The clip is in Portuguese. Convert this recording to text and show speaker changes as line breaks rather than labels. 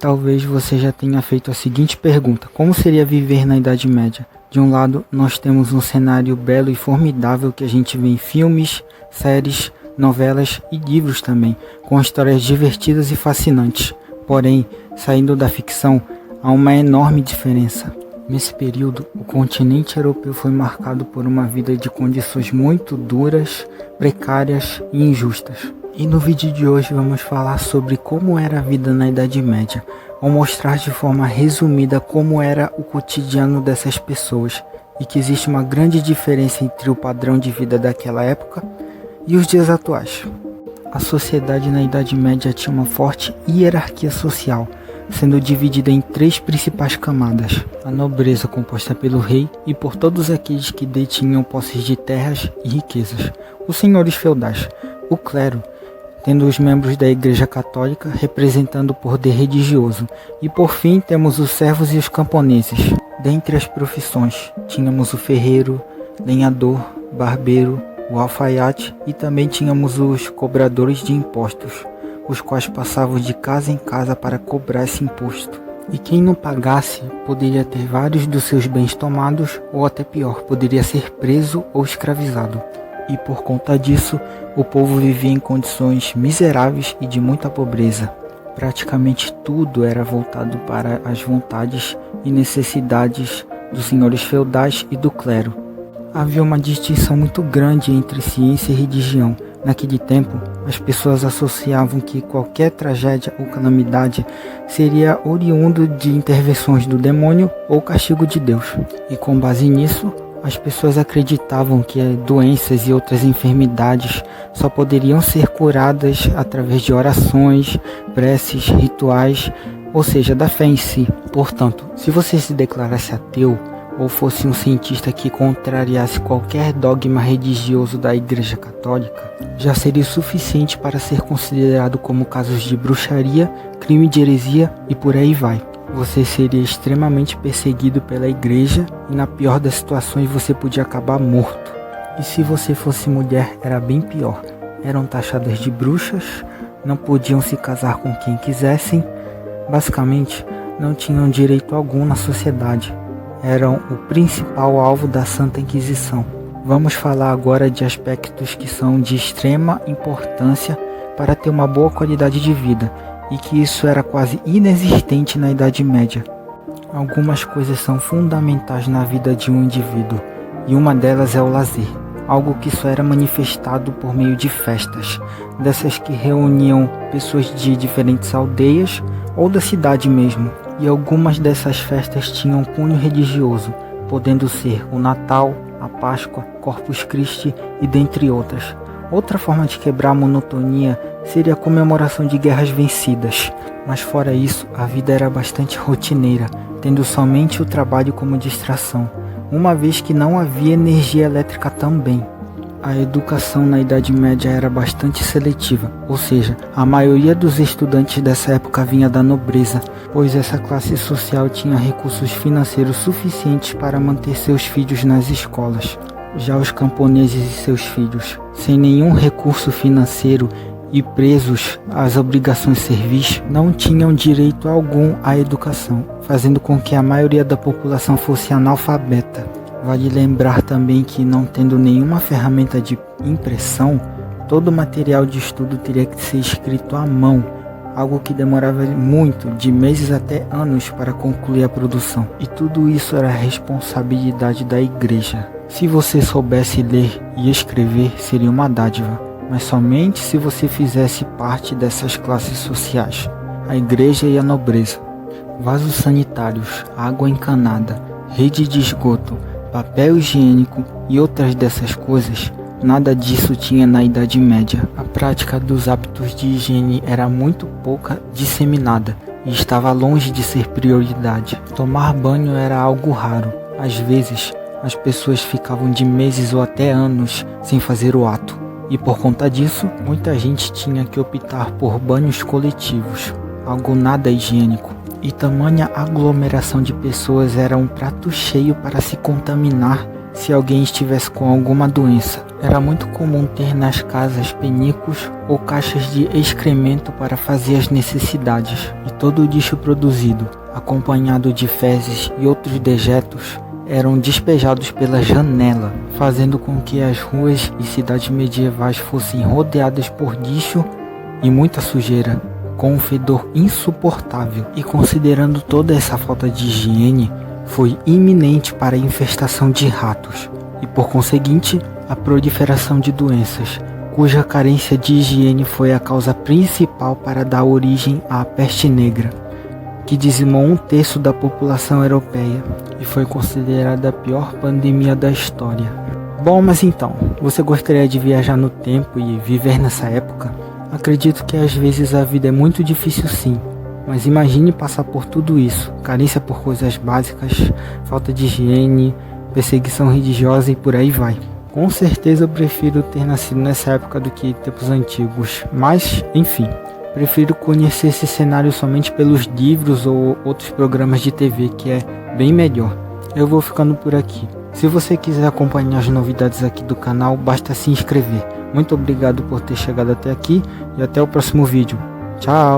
talvez você já tenha feito a seguinte pergunta: como seria viver na Idade Média? De um lado, nós temos um cenário belo e formidável que a gente vê em filmes, séries, novelas e livros também, com histórias divertidas e fascinantes. Porém, saindo da ficção, há uma enorme diferença. Nesse período, o continente europeu foi marcado por uma vida de condições muito duras, precárias e injustas. E no vídeo de hoje vamos falar sobre como era a vida na Idade Média, ou mostrar de forma resumida como era o cotidiano dessas pessoas, e que existe uma grande diferença entre o padrão de vida daquela época e os dias atuais. A sociedade na Idade Média tinha uma forte hierarquia social, sendo dividida em três principais camadas: a nobreza, composta pelo rei e por todos aqueles que detinham posses de terras e riquezas, os senhores feudais, o clero, tendo os membros da Igreja Católica representando o poder religioso, e por fim temos os servos e os camponeses. Dentre as profissões, tínhamos o ferreiro, lenhador, barbeiro, o alfaiate e também tínhamos os cobradores de impostos, os quais passavam de casa em casa para cobrar esse imposto. E quem não pagasse poderia ter vários dos seus bens tomados, ou até pior, poderia ser preso ou escravizado. E por conta disso, o povo vivia em condições miseráveis e de muita pobreza. Praticamente tudo era voltado para as vontades e necessidades dos senhores feudais e do clero. Havia uma distinção muito grande entre ciência e religião. Naquele tempo, as pessoas associavam que qualquer tragédia ou calamidade seria oriundo de intervenções do demônio ou castigo de Deus. E com base nisso, as pessoas acreditavam que doenças e outras enfermidades só poderiam ser curadas através de orações, preces, rituais, ou seja, da fé em si. Portanto, se você se declarasse ateu, ou fosse um cientista que contrariasse qualquer dogma religioso da Igreja Católica, já seria suficiente para ser considerado como casos de bruxaria, crime de heresia e por aí vai. Você seria extremamente perseguido pela igreja e, na pior das situações, você podia acabar morto. E se você fosse mulher, era bem pior. Eram taxadas de bruxas, não podiam se casar com quem quisessem, basicamente não tinham direito algum na sociedade. Eram o principal alvo da Santa Inquisição. Vamos falar agora de aspectos que são de extrema importância para ter uma boa qualidade de vida, e que isso era quase inexistente na Idade Média. Algumas coisas são fundamentais na vida de um indivíduo, e uma delas é o lazer, algo que só era manifestado por meio de festas, dessas que reuniam pessoas de diferentes aldeias ou da cidade mesmo. E algumas dessas festas tinham cunho religioso, podendo ser o Natal, a Páscoa, Corpus Christi e dentre outras. Outra forma de quebrar a monotonia seria a comemoração de guerras vencidas. Mas fora isso, a vida era bastante rotineira, tendo somente o trabalho como distração, uma vez que não havia energia elétrica também. A educação na Idade Média era bastante seletiva, ou seja, a maioria dos estudantes dessa época vinha da nobreza, pois essa classe social tinha recursos financeiros suficientes para manter seus filhos nas escolas. Já os camponeses e seus filhos, sem nenhum recurso financeiro e presos às obrigações servis, não tinham direito algum à educação, fazendo com que a maioria da população fosse analfabeta. Vale lembrar também que, não tendo nenhuma ferramenta de impressão, todo o material de estudo teria que ser escrito à mão, algo que demorava muito, de meses até anos, para concluir a produção. E tudo isso era responsabilidade da igreja. Se você soubesse ler e escrever, seria uma dádiva, mas somente se você fizesse parte dessas classes sociais, a igreja e a nobreza. Vasos sanitários, água encanada, rede de esgoto, papel higiênico e outras dessas coisas, nada disso tinha na Idade Média. A prática dos hábitos de higiene era muito pouca disseminada e estava longe de ser prioridade. Tomar banho era algo raro. Às vezes, as pessoas ficavam de meses ou até anos sem fazer o ato. E por conta disso, muita gente tinha que optar por banhos coletivos, algo nada higiênico. E tamanha aglomeração de pessoas era um prato cheio para se contaminar se alguém estivesse com alguma doença. Era muito comum ter nas casas penicos ou caixas de excremento para fazer as necessidades, e todo o lixo produzido, acompanhado de fezes e outros dejetos, eram despejados pela janela, fazendo com que as ruas e cidades medievais fossem rodeadas por lixo e muita sujeira, com um fedor insuportável. E considerando toda essa falta de higiene, foi iminente para a infestação de ratos e, por conseguinte, a proliferação de doenças, cuja carência de higiene foi a causa principal para dar origem à peste negra, que dizimou 1/3 da população europeia e foi considerada a pior pandemia da história. Bom, mas então, você gostaria de viajar no tempo e viver nessa época? Acredito que às vezes a vida é muito difícil sim, mas imagine passar por tudo isso, carência por coisas básicas, falta de higiene, perseguição religiosa e por aí vai. Com certeza eu prefiro ter nascido nessa época do que tempos antigos, mas enfim. Prefiro conhecer esse cenário somente pelos livros ou outros programas de TV, que é bem melhor. Eu vou ficando por aqui. Se você quiser acompanhar as novidades aqui do canal, basta se inscrever. Muito obrigado por ter chegado até aqui e até o próximo vídeo. Tchau!